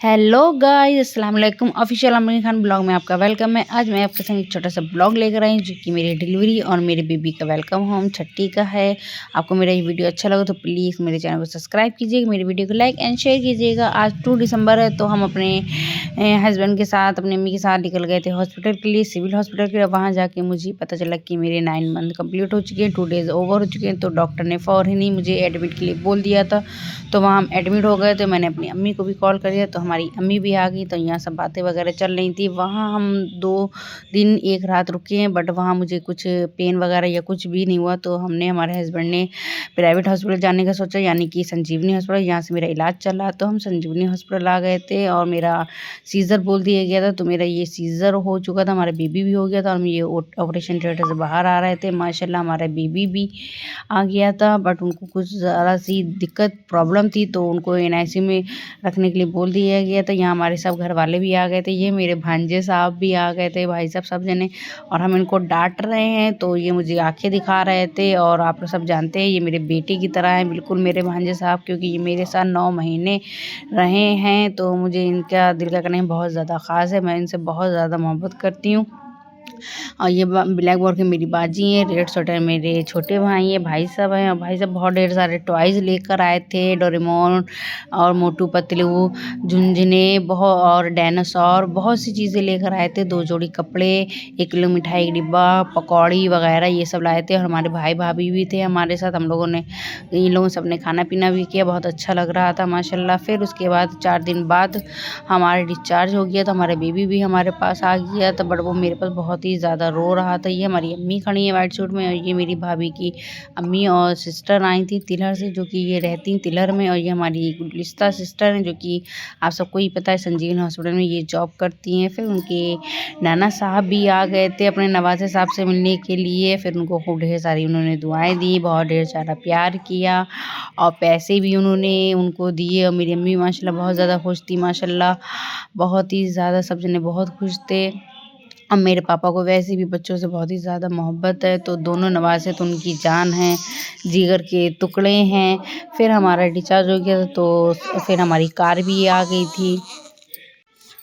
Hello guys, अस्सलाम वालेकुम। Official Aamir Khan blog में आपका वेलकम है। आज मैं आपके संग एक छोटा सा ब्लॉग लेकर आई हूँ जो कि मेरी डिलीवरी और मेरे बेबी का वेलकम होम छठी का है। आपको मेरा ये वीडियो अच्छा लगा तो प्लीज़ मेरे चैनल को सब्सक्राइब कीजिएगा, मेरी वीडियो को लाइक एंड शेयर कीजिएगा। आज 2 दिसंबर है तो हम अपने हस्बैंड के साथ, अपनी अम्मी के साथ निकल गए थे हॉस्पिटल के लिए, सिविल हॉस्पिटल के लिए। वहाँ जाके मुझे पता चला कि मेरे 9 मंथ कंप्लीट हो चुके हैं, 2 डेज़ ओवर हो चुके हैं। तो डॉक्टर ने फ़ौरन ही मुझे एडमिट के लिए बोल दिया था। तो वहाँ हम एडमिट हो गए। तो मैंने अपनी अम्मी को भी कॉल कर दिया, तो हमारी अम्मी भी आ गई। तो यहाँ सब बातें वगैरह चल रही थी। वहाँ हम 2 दिन 1 रात रुके हैं, बट वहाँ मुझे कुछ पेन वगैरह या कुछ भी नहीं हुआ। तो हमने, हमारे हस्बैंड ने प्राइवेट हॉस्पिटल जाने का सोचा, यानी कि संजीवनी हॉस्पिटल। यहाँ से मेरा इलाज चल रहा, तो हम संजीवनी हॉस्पिटल आ गए थे और मेरा सीज़र बोल दिया गया था। तो मेरा ये सीज़र हो चुका था, हमारा बेबी भी हो गया था। हम ये ऑपरेशन थिएटर से बाहर आ रहे थे। माशाल्लाह हमारा बेबी भी आ गया था, बट उनको कुछ ज़रा सी दिक्कत प्रॉब्लम थी, तो उनको एनआईसी में रखने के लिए बोल दिया गया था। यहाँ हमारे सब घर वाले भी आ गए थे, ये मेरे भांजे साहब भी आ गए थे, भाई साहब सब जने। और हम इनको डांट रहे हैं तो ये मुझे आंखें दिखा रहे थे। और आप लोग सब जानते हैं ये मेरे बेटे की तरह है बिल्कुल मेरे भांजे साहब, क्योंकि ये मेरे साथ 9 महीने रहे हैं। तो मुझे इनका दिल का कनेक्शन बहुत ज़्यादा ख़ास है, मैं इनसे बहुत ज़्यादा मोहब्बत करती हूँ। और ये ब्लैक बोर्ड की मेरी बाजी है, रेड स्वेटर मेरे छोटे भाई हैं, भाई साहब हैं। और भाई साहब बहुत ढेर सारे टॉयज़ लेकर आए थे, डोरेमोन और मोटू पतलू, झुनझुने, बहुत, और डायनासोर, बहुत सी चीज़ें लेकर आए थे। 2 जोड़ी कपड़े, 1 किलो मिठाई का डिब्बा, पकौड़ी वगैरह ये सब लाए थे। और हमारे भाई भाभी भी थे हमारे साथ। हम लोगों ने, इन लोगों सब ने खाना पीना भी किया, बहुत अच्छा लग रहा था माशाल्लाह। फिर उसके बाद 4 दिन बाद हमारा डिस्चार्ज हो गया, तो हमारा बेबी भी हमारे पास आ गया था, बट वो मेरे पास बहुत ही ज़्यादा रो रहा था। ये हमारी अम्मी खड़ी है वाइट सूट में, और ये मेरी भाभी की अम्मी और सिस्टर आई थी तिलहर से, जो कि ये रहती हैं तिलहर में। और ये हमारी गुलिस्ता सिस्टर हैं, जो कि आप सबको ही पता है संजीवनी हॉस्पिटल में ये जॉब करती हैं। फिर उनके नाना साहब भी आ गए थे अपने नवाज़े साहब से मिलने के लिए। फिर उनको खूब ढेर सारी उन्होंने दुआएं दी, बहुत ढेर सारा प्यार किया, और पैसे भी उन्होंने उनको दिए। और मेरी अम्मी माशाल्लाह बहुत ज़्यादा खुश थी माशाल्लाह, बहुत ही ज़्यादा सब जने बहुत खुश थे। अब मेरे पापा को वैसे भी बच्चों से बहुत ही ज़्यादा मोहब्बत है, तो दोनों नवाज़े तो उनकी जान है, जिगर के टुकड़े हैं। फिर हमारा डिस्चार्ज हो गया तो फिर हमारी कार भी आ गई थी।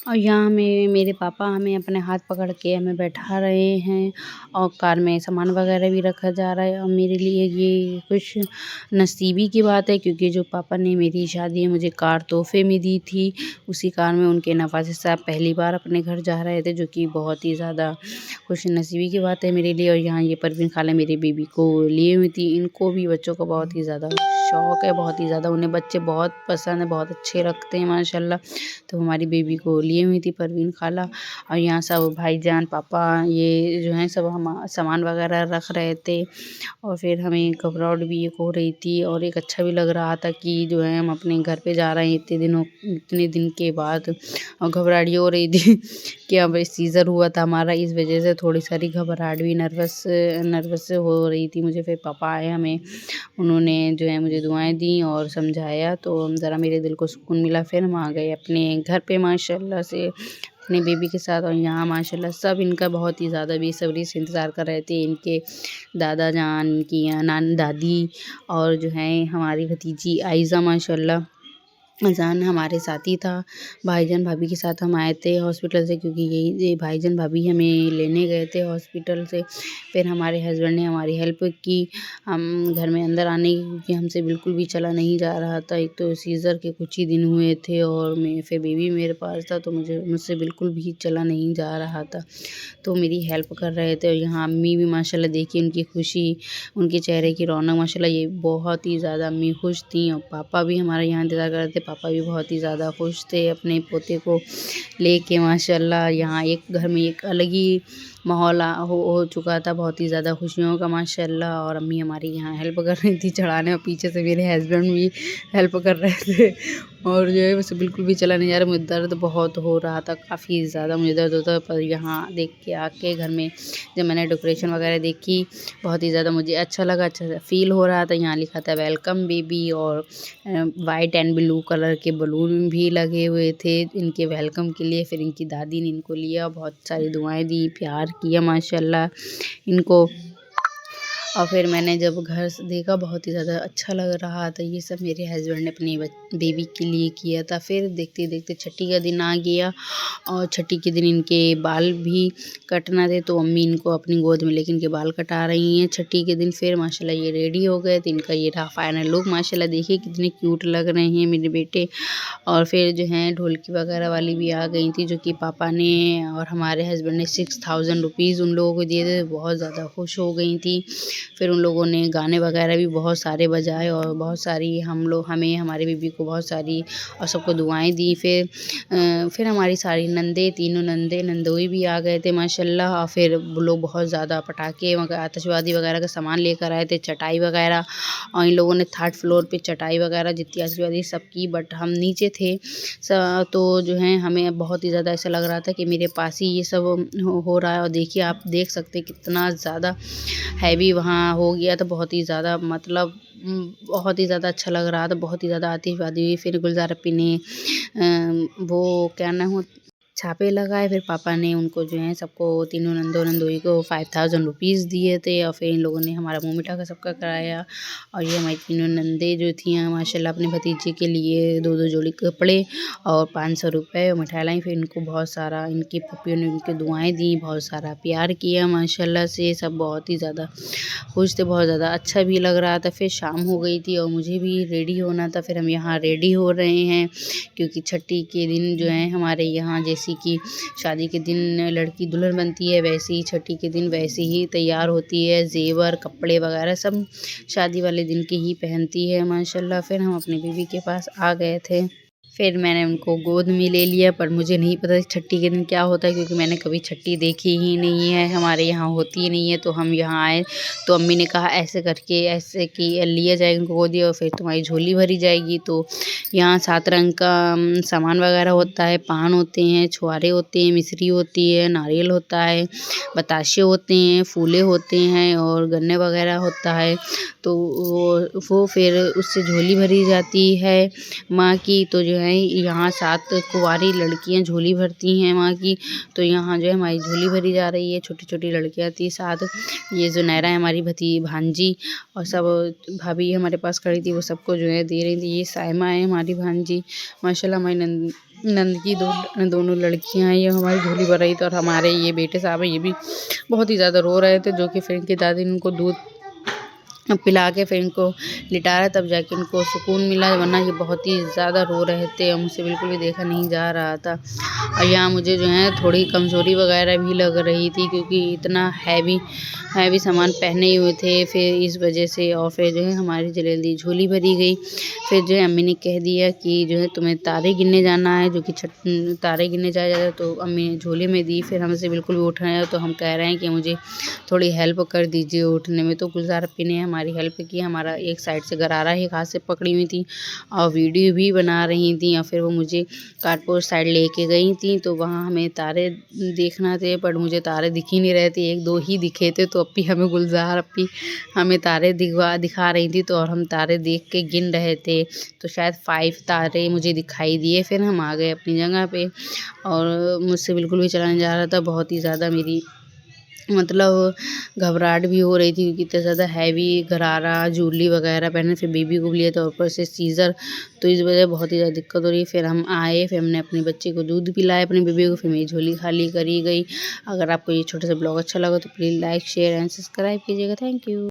और यहाँ हमें, मेरे पापा हमें अपने हाथ पकड़ के हमें बैठा रहे हैं, और कार में सामान वगैरह भी रखा जा रहा है। और मेरे लिए ये कुछ नसीबी की बात है, क्योंकि जो पापा ने मेरी शादी में मुझे कार तोहफे में दी थी, उसी कार में उनके नवाज़े साहब पहली बार अपने घर जा रहे थे, जो कि बहुत ही ज़्यादा खुश नसीबी की बात है मेरे लिए। और यहाँ ये परवीन खाला मेरे बेबी को लिए हुई थी। इनको भी बच्चों का बहुत ही ज़्यादा शौक़ है, बहुत ही ज़्यादा उन्हें बच्चे बहुत पसंद है, बहुत अच्छे लगते हैं माशाल्लाह। तो हमारी बेबी को लिए हुई थी परवीन खाला। और यहाँ सब भाईजान, पापा, ये जो हैं सब हम सामान वगैरह रख रहे थे। और फिर हमें घबराहट भी एक हो रही थी, और एक अच्छा भी लग रहा था कि जो है हम अपने घर पे जा रहे हैं इतने दिन के बाद। और घबराहट ये हो रही थी कि अब सीज़र हुआ था हमारा, इस वजह से थोड़ी सारी घबराहट भी, नर्वस हो रही थी मुझे। फिर पापा आए, हमें उन्होंने जो है मुझे दुआएं दी और समझाया, तो ज़रा मेरे दिल को सुकून मिला। फिर हम आ गए अपने घर पे माशाल्लाह से अपने बेबी के साथ। और यहाँ माशाल्लाह सब इनका बहुत ही ज़्यादा बेसब्री से इंतज़ार कर रहे थे, इनके दादा जान, इनकी नान दादी, और जो है हमारी भतीजी आयज़ा माशाल्लाह अजान हमारे साथ ही था। भाईजान भाभी के साथ हम आए थे हॉस्पिटल से, क्योंकि ये भाईजान भाभी हमें लेने गए थे हॉस्पिटल से। फिर हमारे हस्बैंड ने हमारी हेल्प की हम घर में अंदर आने की, क्योंकि हमसे बिल्कुल भी चला नहीं जा रहा था। एक तो सीज़र के कुछ ही दिन हुए थे, और मैं फिर बेबी मेरे पास था, तो मुझसे बिल्कुल भी चला नहीं जा रहा था। तो मेरी हेल्प कर रहे थे। और यहाँ अम्मी भी माशाल्लाह देखिए उनकी खुशी, उनके चेहरे की रौनक माशाल्लाह, ये बहुत ही ज़्यादा अम्मी खुश थी। और पापा भी हमारे यहाँ इंतज़ार कर रहे थे, पापा भी बहुत ही ज़्यादा खुश थे अपने पोते को लेके माशाल्लाह। यहाँ एक घर में एक अलग ही माहौल हो चुका था, बहुत ही ज़्यादा खुशियों का माशाल्लाह। और अम्मी हमारी यहाँ हेल्प कर रही थी चढ़ाने, और पीछे से मेरे हस्बैंड भी हेल्प कर रहे थे। और जो है मुझसे बिल्कुल भी चला नहीं जा रहा, मुझे दर्द बहुत हो रहा था, काफ़ी ज़्यादा मुझे दर्द होता है। पर यहाँ देख के आके घर में जब मैंने डेकोरेशन वगैरह देखी, बहुत ही ज़्यादा मुझे अच्छा लगा, अच्छा फ़ील हो रहा था। यहाँ लिखा था वेलकम बेबी, और वाइट एंड ब्लू कलर के बलून भी लगे हुए थे इनके वेलकम के लिए। फिर इनकी दादी ने इनको लिया, बहुत सारी दुआएं दी, प्यार किया माशाल्लाह इनको। और फिर मैंने जब घर से देखा बहुत ही ज़्यादा अच्छा लग रहा था। ये सब मेरे हस्बैंड ने अपनी बेबी के लिए किया था। फिर देखते देखते छठी का दिन आ गया और छठी के दिन इनके बाल भी कटना थे, तो अम्मी इनको अपनी गोद में लेके इनके बाल कटा रही हैं छठी के दिन। फिर माशाल्लाह ये रेडी हो गए, तो इनका ये रहा फाइनल लुक। माशाल्लाह देखिए कितने क्यूट लग रहे हैं मेरे बेटे। और फिर जो है ढोलकी वगैरह वाली भी आ गई थी, जो कि पापा ने और हमारे हस्बैंड ने 6000 रुपीज़ उन लोगों को दिए थे। बहुत ज़्यादा खुश हो गई थी। फिर उन लोगों ने गाने वगैरह भी बहुत सारे बजाए और बहुत सारी हमें हमारे बीबी को बहुत सारी और सबको दुआएं दी। फिर हमारी सारी नंदे, तीनों नंदे नंदोई भी आ गए थे माशाल्लाह। और फिर वो लोग बहुत ज़्यादा पटाखे आतिशबाजी वगैरह का सामान लेकर आए थे, चटाई वगैरह। और इन लोगों ने 3rd फ्लोर पे चटाई वगैरह जितनी आतिशबाजी सब की, बट हम नीचे थे। तो जो है हमें बहुत ही ज़्यादा ऐसा लग रहा था कि मेरे पास ही ये सब हो रहा है। और देखिए आप देख सकते हैं कितना ज़्यादा हैवी वहाँ हो गया था। बहुत ही ज़्यादा मतलब बहुत ही ज़्यादा अच्छा लग रहा था, बहुत ही ज़्यादा आतिशबाजी हुई। फिर गुलजार अपी ने वो क्या नाम हो छापे लगाए। फिर पापा ने उनको जो है सबको तीनों नंदों नंदोई को 5000 रुपीज़ दिए थे। और फिर इन लोगों ने हमारा मुँह मीठा का सबका कराया। और ये हमारी तीनों नंदे जो थी माशाल्लाह अपने भतीजे के लिए 2-2 जोड़ी कपड़े और 500 रुपये और मिठाई लाई। फिर इनको बहुत सारा इनकी पप्पियों ने उनकी दुआएं दी, बहुत सारा प्यार किया माशाल्लाह से। सब बहुत ही ज़्यादा खुश थे, बहुत ज़्यादा अच्छा भी लग रहा था। फिर शाम हो गई थी और मुझे भी रेडी होना था। फिर हम यहाँ रेडी हो रहे हैं, क्योंकि छठी के दिन जो है हमारे यहाँ जैसे कि शादी के दिन लड़की दुल्हन बनती है, वैसे ही छठी के दिन वैसे ही तैयार होती है। जेवर कपड़े वगैरह सब शादी वाले दिन के ही पहनती है माशाल्लाह। फिर हम अपनी बीवी के पास आ गए थे। फिर मैंने उनको गोद में ले लिया, पर मुझे नहीं पता छठी के दिन क्या होता है, क्योंकि मैंने कभी छठी देखी ही नहीं है, हमारे यहाँ होती ही नहीं है। तो हम यहाँ आए तो अम्मी ने कहा ऐसे करके ऐसे कि लिया जाएगा उनको गोदी और फिर तुम्हारी झोली भरी जाएगी। तो यहाँ 7 रंग का सामान वगैरह होता है, पान होते हैं, छुआरे होते हैं, मिश्री होती है, नारियल होता है, बताशे होते हैं, फूले होते हैं और गन्ने वगैरह होता है। तो वो फिर उससे झोली भरी जाती है माँ की। तो जो है यहाँ 7 कुंवारी लड़कियाँ झोली भरती हैं माँ की। तो यहाँ जो है हमारी झोली भरी जा रही है। छोटी छोटी लड़कियाँ थी 7। ये जो नैरा है हमारी भांजी और सब भाभी हमारे पास खड़ी थी, वो सबको जो है दे रही थी। ये सायमा है हमारी भांजी माशाल्लाह। हमारी नंद की दोनों लड़कियां हैं, ये हमारी झोली भर रही थी। और हमारे ये बेटे साहब हैं, ये भी बहुत ही ज़्यादा रो रहे थे, जो कि फिर इनकी दादी ने उनको दूध पिला के फिर इनको लिटाया, तब जाके इनको सुकून मिला, वरना ये बहुत ही ज़्यादा रो रहे थे और मुझसे बिल्कुल भी देखा नहीं जा रहा था। और यहाँ मुझे जो है थोड़ी कमज़ोरी वगैरह भी लग रही थी, क्योंकि इतना हैवी सामान पहने हुए थे फिर इस वजह से। और फिर जो है हमारी जल्दी झोली भरी गई। फिर जो है अम्मी ने कह दिया कि जो है तुम्हें तारे गिनने जाना है, जो कि तारे गिनने जाया जाता है। तो अम्मी ने झोली में दी। फिर हमसे बिल्कुल भी उठ रहे, तो हम कह रहे हैं कि मुझे थोड़ी हेल्प कर दीजिए उठने में। तो गुलजार अपी ने हमारी हेल्प की। हमारा एक साइड से गरारा ही हाथ से पकड़ी हुई थी और वीडियो भी बना रही थी। और फिर वो मुझे कार्डबोर्ड साइड लेके गई थी, तो वहाँ हमें तारे देखना थे, पर मुझे तारे दिख ही नहीं रहे थे, 1-2 ही दिखे थे। तो गुलजार अपी हमें तारे दिखा रही थी, तो और हम तारे देख के गिन रहे थे, तो शायद 5 तारे मुझे दिखाई दिए। फिर हम आ गए अपनी जगह पे और मुझसे बिल्कुल भी चला नहीं जा रहा था। बहुत ही ज़्यादा मेरी मतलब घबराहट भी हो रही थी, क्योंकि इतना ज़्यादा हैवी गरारा जूली वगैरह पहने। फिर बेबी को भी लिया था, ऊपर से सीज़र, तो इस वजह बहुत ही ज़्यादा दिक्कत हो रही है। फिर हम आए, फिर हमने अपने बच्चे को दूध पिलाया, अपने बेबी को। फिर मेरी झोली खाली करी गई। अगर आपको ये छोटा सा ब्लॉग अच्छा लगा तो please like share and subscribe कीजिएगा। Thank you.